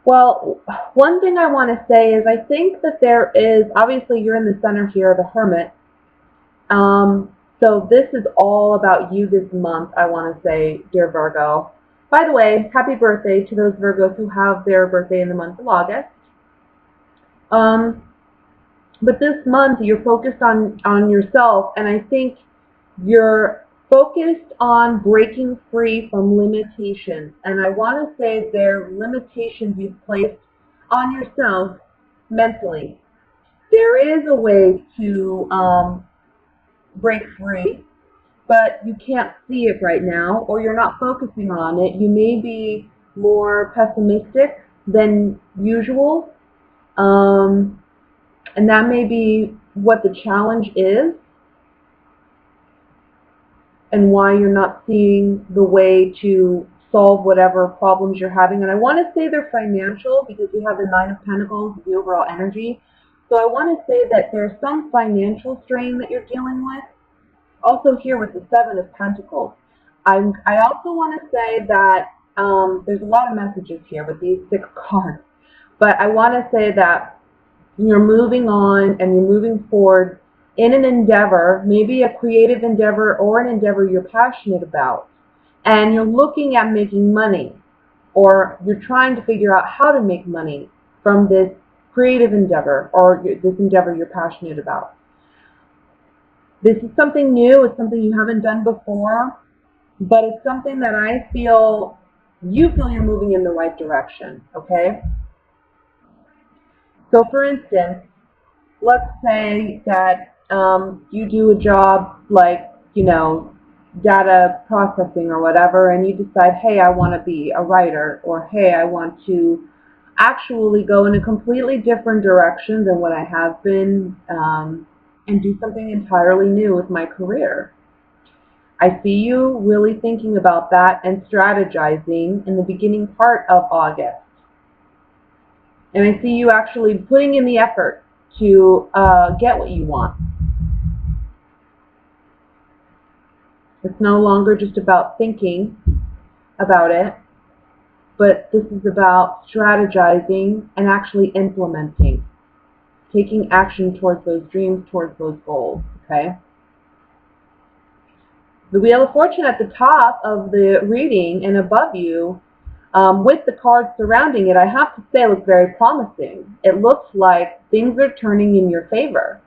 Well, one thing I want to say is I think that there is, obviously you're in the center here, the Hermit. So this is all about you this month, I want to say, dear Virgo. By the way, happy birthday to those Virgos who have their birthday in the month of August. Um, but this month you're focused on yourself, and I think you're focused on breaking free from limitations. And I want to say they're limitations you've placed on yourself mentally. There is a way to break free, but you can't see it right now, or you're not focusing on it. You may be more pessimistic than usual, and that may be what the challenge is, and why you're not seeing the way to solve whatever problems you're having. And I want to say they're financial because we have the Nine of Pentacles, the overall energy. So I want to say that there's some financial strain that you're dealing with. Also here with the Seven of Pentacles. I also want to say that there's a lot of messages here with these 6 cards. But I want to say that you're moving on and you're moving forward in an endeavor, maybe a creative endeavor or an endeavor you're passionate about. And you're looking at making money, or you're trying to figure out how to make money from this creative endeavor or this endeavor you're passionate about. This is something new. It's something you haven't done before, but it's something that I feel you feel you're moving in the right direction, okay? So for instance, let's say that you do a job like, data processing or whatever, and you decide, hey, I want to be a writer, or hey, I want to actually go in a completely different direction than what I have been, and do something entirely new with my career. I see you really thinking about that and strategizing in the beginning part of August. And I see you actually putting in the effort to get what you want. It's no longer just about thinking about it, but this is about strategizing and actually implementing, taking action towards those dreams, towards those goals, okay? The Wheel of Fortune at the top of the reading and above you, with the cards surrounding it, I have to say looks very promising. It looks like things are turning in your favor.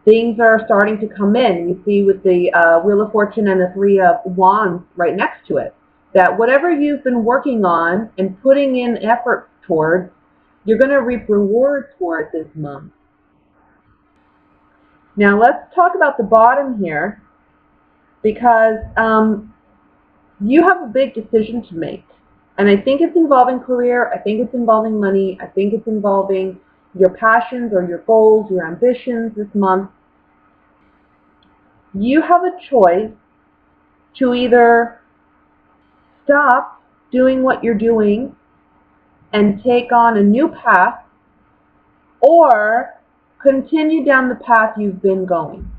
Things are starting to come in. You see with the Wheel of Fortune and the Three of Wands right next to it, that whatever you've been working on and putting in effort towards, you're going to reap rewards for it this month. Now let's talk about the bottom here, because you have a big decision to make. And I think it's involving career, I think it's involving money, I think it's involving your passions or your goals, your ambitions this month. You have a choice to either stop doing what you're doing and take on a new path, or continue down the path you've been going.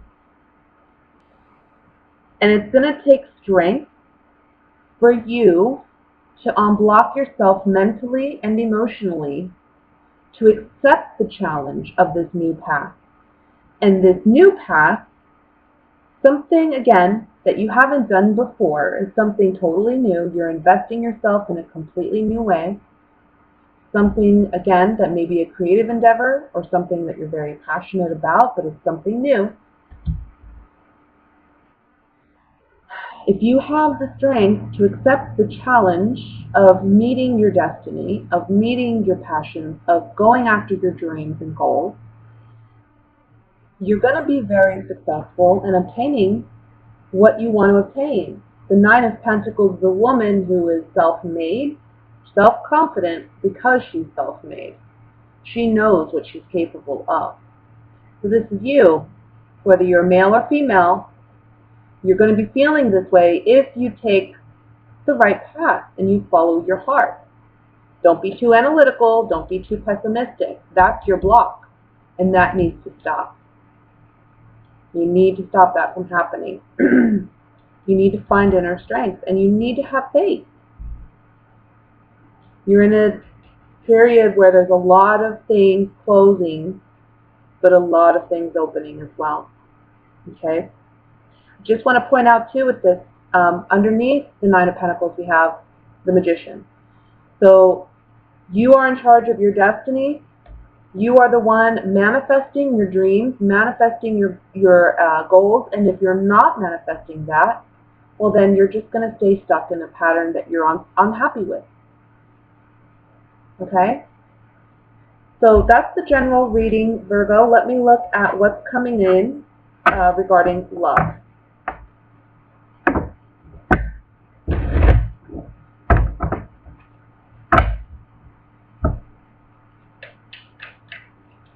And it's going to take strength for you to unblock yourself mentally and emotionally to accept the challenge of this new path. And this new path, something, again, that you haven't done before, is something totally new. You're investing yourself in a completely new way. Something, again, that may be a creative endeavor or something that you're very passionate about, but it's something new. If you have the strength to accept the challenge of meeting your destiny, of meeting your passions, of going after your dreams and goals, you're going to be very successful in obtaining what you want to obtain. The Nine of Pentacles is a woman who is self-made, self-confident because she's self-made. She knows what she's capable of. So this is you, whether you're male or female. You're going to be feeling this way if you take the right path and you follow your heart. Don't be too analytical. Don't be too pessimistic. That's your block, and that needs to stop. You need to stop that from happening. You need to find inner strength, and you need to have faith. You're in a period where there's a lot of things closing, but a lot of things opening as well. Okay? Just want to point out too with this, underneath the Nine of Pentacles we have the Magician. So you are in charge of your destiny. You are the one manifesting your dreams, manifesting your goals, and if you're not manifesting that, well then you're just going to stay stuck in a pattern that you're unhappy with. Okay? So that's the general reading, Virgo. Let me look at what's coming in regarding love.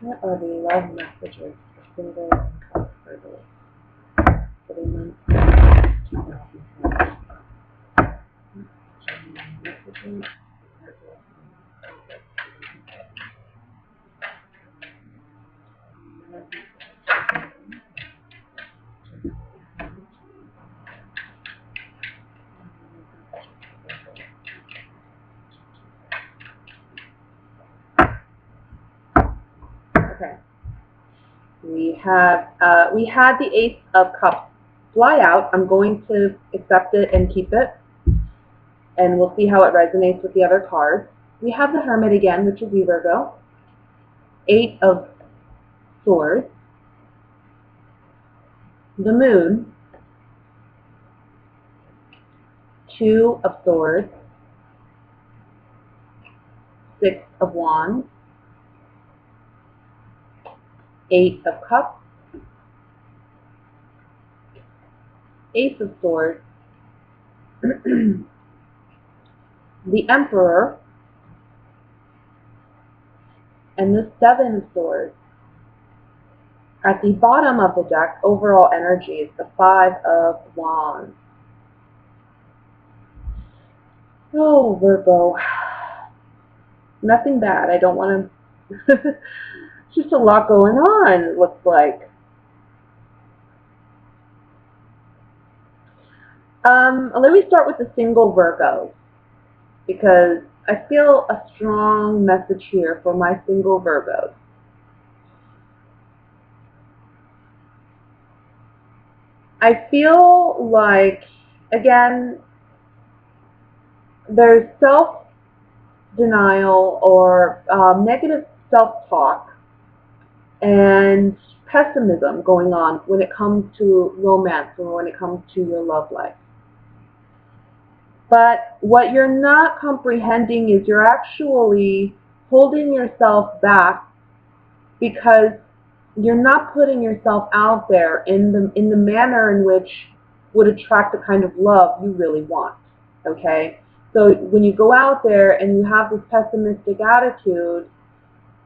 What are the love messages for single and couple for the month of 2005? Messages. Okay. We had the Ace of Cups fly out. I'm going to accept it and keep it, and we'll see how it resonates with the other cards. We have the Hermit again, which is you, Virgo. Eight of Swords. The Moon. Two of Swords. Six of Wands. Eight of Cups. Ace of Swords. The Emperor. And the Seven of Swords. At the bottom of the deck, overall energy is the Five of Wands. Oh, Virgo. Nothing bad. I don't want to... Just a lot going on, it looks like. Let me start with the single Virgos, because I feel a strong message here for my single Virgos. I feel like, again, there's self-denial or negative self-talk and pessimism going on when it comes to romance or when it comes to your love life. But what you're not comprehending is you're actually holding yourself back because you're not putting yourself out there in the manner in which would attract the kind of love you really want. Okay? So when you go out there and you have this pessimistic attitude,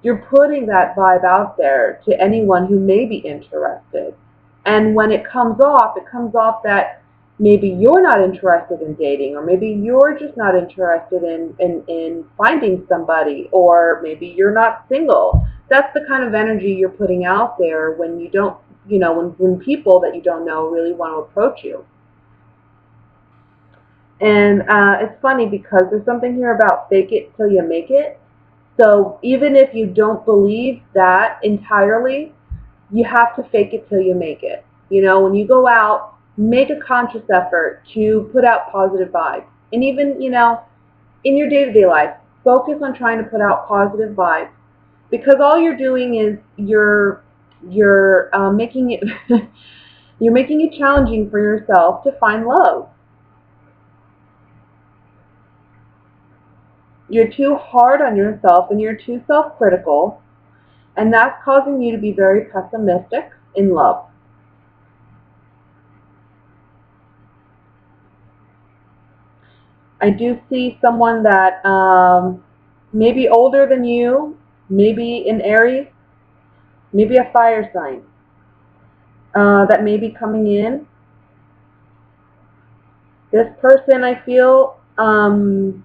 you're putting that vibe out there to anyone who may be interested. And when it comes off that maybe you're not interested in dating, or maybe you're just not interested in finding somebody, or maybe you're not single. That's the kind of energy you're putting out there when you don't, when people that you don't know really want to approach you. And it's funny because there's something here about fake it till you make it. So even if you don't believe that entirely, you have to fake it till you make it. When you go out, make a conscious effort to put out positive vibes. And even, in your day-to-day life, focus on trying to put out positive vibes. Because all you're doing is you're making it you're making it challenging for yourself to find love. You're too hard on yourself and you're too self-critical, and that's causing you to be very pessimistic in love. I do see someone that may be older than you, maybe an Aries, maybe a fire sign, that may be coming in. This person, I feel, I'm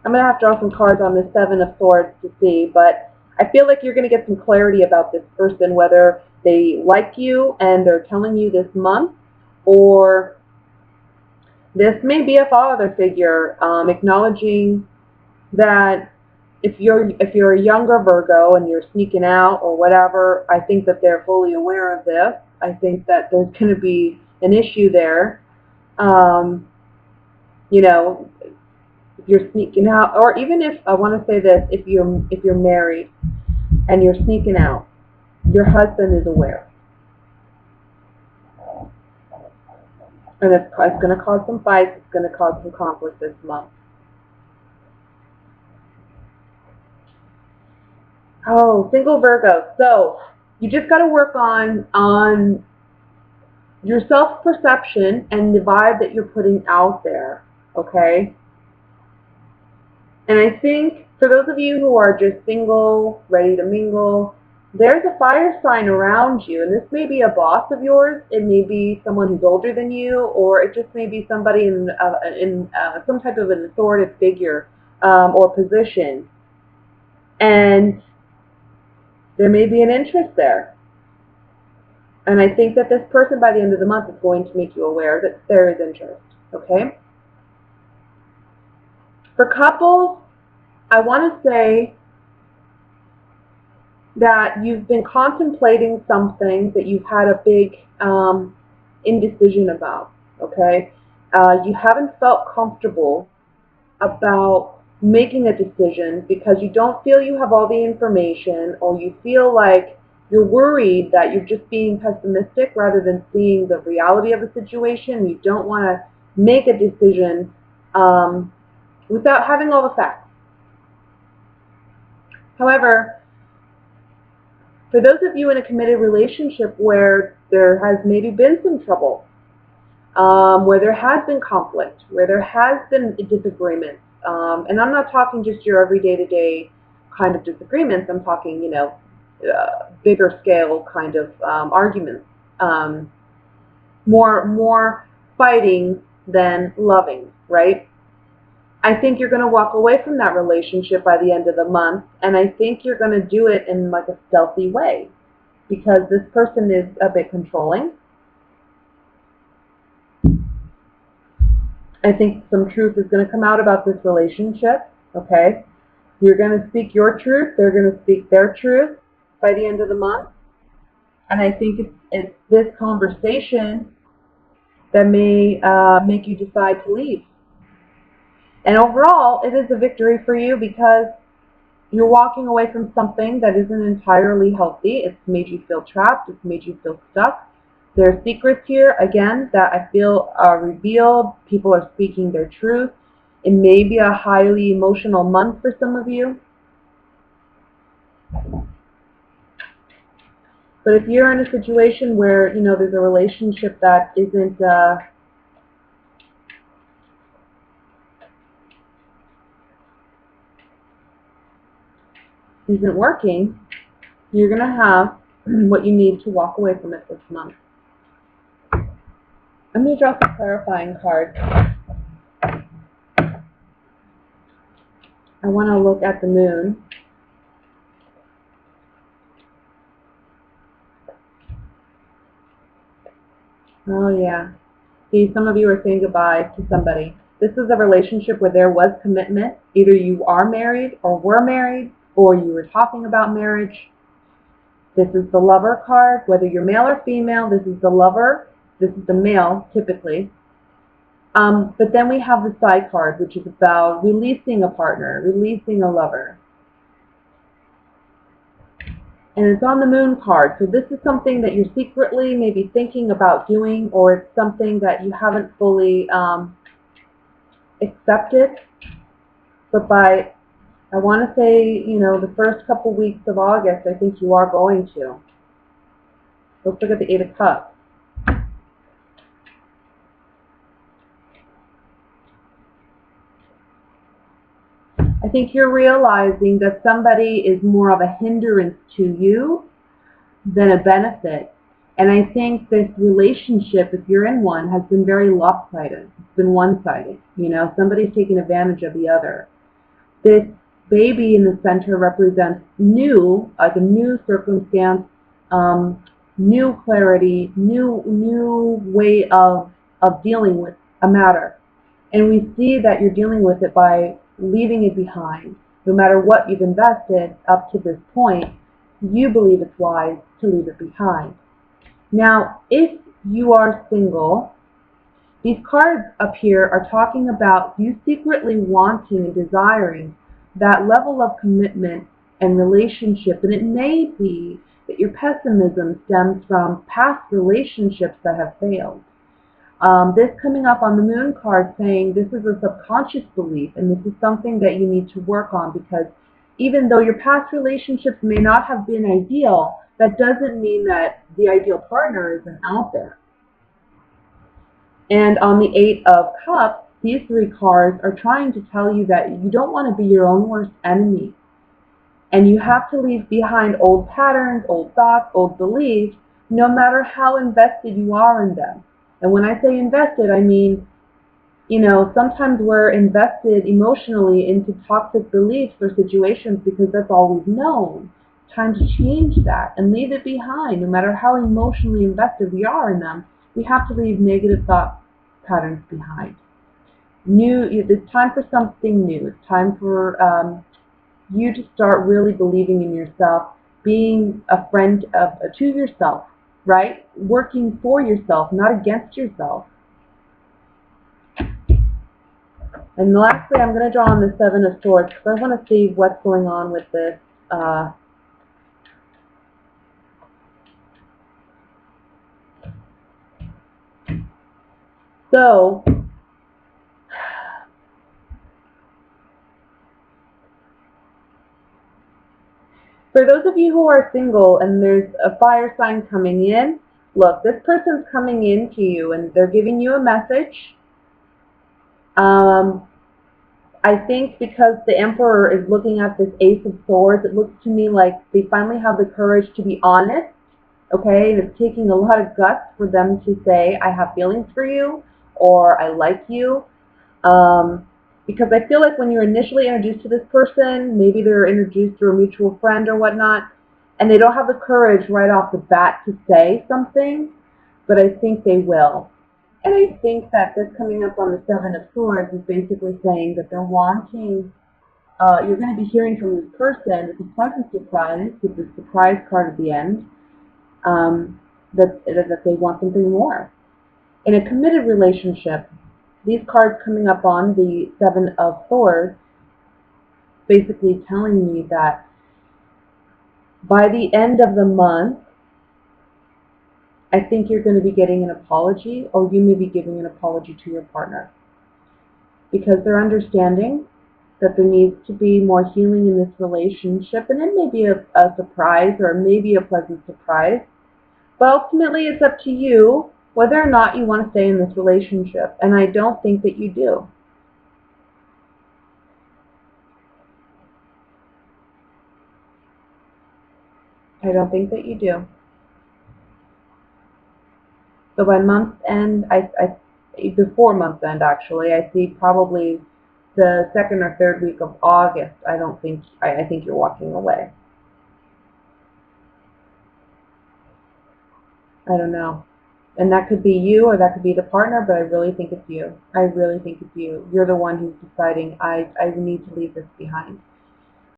going to have to draw some cards on the Seven of Swords to see, but I feel like you're going to get some clarity about this person, whether they like you and they're telling you this month, or this may be a father figure acknowledging that if you're a younger Virgo and you're sneaking out or whatever, I think that they're fully aware of this. I think that there's going to be an issue there. You know, if you're sneaking out, or even if I want to say this, if you're married and you're sneaking out, your husband is aware, and it's going to cause some fights. It's going to cause some conflict this month. Oh, single Virgo. So you just got to work on your self-perception and the vibe that you're putting out there, okay? And I think for those of you who are just single, ready to mingle, there's a fire sign around you, and this may be a boss of yours, it may be someone who's older than you, or it just may be somebody in some type of an authoritative figure or position. And there may be an interest there. And I think that this person by the end of the month is going to make you aware that there is interest, okay? For couples, I want to say that you've been contemplating something that you've had a big indecision about, okay? You haven't felt comfortable about making a decision because you don't feel you have all the information, or you feel like you're worried that you're just being pessimistic rather than seeing the reality of the situation. You don't want to make a decision without having all the facts. However, for those of you in a committed relationship where there has maybe been some trouble, where there has been conflict, where there has been disagreements, and I'm not talking just your every day-to-day kind of disagreements, I'm talking, you know, bigger scale kind of arguments, more fighting than loving, right? I think you're going to walk away from that relationship by the end of the month, and I think you're going to do it in like a stealthy way because this person is a bit controlling. I think some truth is going to come out about this relationship, okay? You're going to speak your truth, they're going to speak their truth by the end of the month. And I think it's this conversation that may make you decide to leave. And overall, it is a victory for you because you're walking away from something that isn't entirely healthy. It's made you feel trapped. It's made you feel stuck. There are secrets here, again, that I feel are revealed. People are speaking their truth. It may be a highly emotional month for some of you. But if you're in a situation where, you know, there's a relationship that isn't working, you're going to have what you need to walk away from it this month. I'm going to draw some clarifying cards. I want to look at the moon. Oh yeah. See, some of you are saying goodbye to somebody. This is a relationship where there was commitment. Either you are married or were married, or you were talking about marriage. This is the Lover card. Whether you're male or female, this is the Lover. This is the male, typically. But then we have the side card, which is about releasing a partner, releasing a lover. And it's on the Moon card. So this is something that you're secretly maybe thinking about doing, or it's something that you haven't fully accepted. But by, I want to say, you know, the first couple weeks of August, I think you are going to. Let's look at the 8 of Cups. I think you're realizing that somebody is more of a hindrance to you than a benefit. And I think this relationship, if you're in one, has been very lopsided. It's been one-sided. You know, somebody's taking advantage of the other. This baby in the center represents new, like a new circumstance, new clarity, new way of dealing with a matter. And we see that you're dealing with it by leaving it behind. No matter what you've invested up to this point, you believe it's wise to leave it behind. Now, if you are single, these cards up here are talking about you secretly wanting and desiring that level of commitment and relationship, and it may be that your pessimism stems from past relationships that have failed. This coming up on the Moon card saying this is a subconscious belief, and this is something that you need to work on, because even though your past relationships may not have been ideal, that doesn't mean that the ideal partner isn't out there. And on the Eight of Cups, these three cards are trying to tell you that you don't want to be your own worst enemy. And you have to leave behind old patterns, old thoughts, old beliefs, no matter how invested you are in them. And when I say invested, I mean, sometimes we're invested emotionally into toxic beliefs or situations because that's all we've known. Time to change that and leave it behind. No matter how emotionally invested we are in them, we have to leave negative thought patterns behind. It's time for something new. It's time for you to start really believing in yourself, being a friend to yourself, right? Working for yourself, not against yourself. And lastly, I'm going to draw on the Seven of Swords because I want to see what's going on with this. So, for those of you who are single and there's a fire sign coming in, look, this person's coming in to you and they're giving you a message. I think because the Emperor is looking at this Ace of Swords, it looks to me like they finally have the courage to be honest, okay? And it's taking a lot of guts for them to say, I have feelings for you, or I like you. Because I feel like when you're initially introduced to this person, maybe they're introduced through a mutual friend or whatnot, and they don't have the courage right off the bat to say something, but I think they will. And I think that this coming up on the Seven of Swords is basically saying that they're wanting, you're going to be hearing from this person, it's a pleasant surprise with the surprise card at the end, that they want something more. In a committed relationship, these cards coming up on the Seven of Swords basically telling me that by the end of the month, I think you're going to be getting an apology, or you may be giving an apology to your partner, because they're understanding that there needs to be more healing in this relationship, and it may be a surprise or maybe a pleasant surprise, but ultimately it's up to you whether or not you want to stay in this relationship, and I don't think that you do. I don't think that you do. So by month end, before month end actually, I see probably the second or third week of August. I think you're walking away. I don't know. And that could be you or that could be the partner, but I really think it's you. I really think it's you. You're the one who's deciding, I need to leave this behind.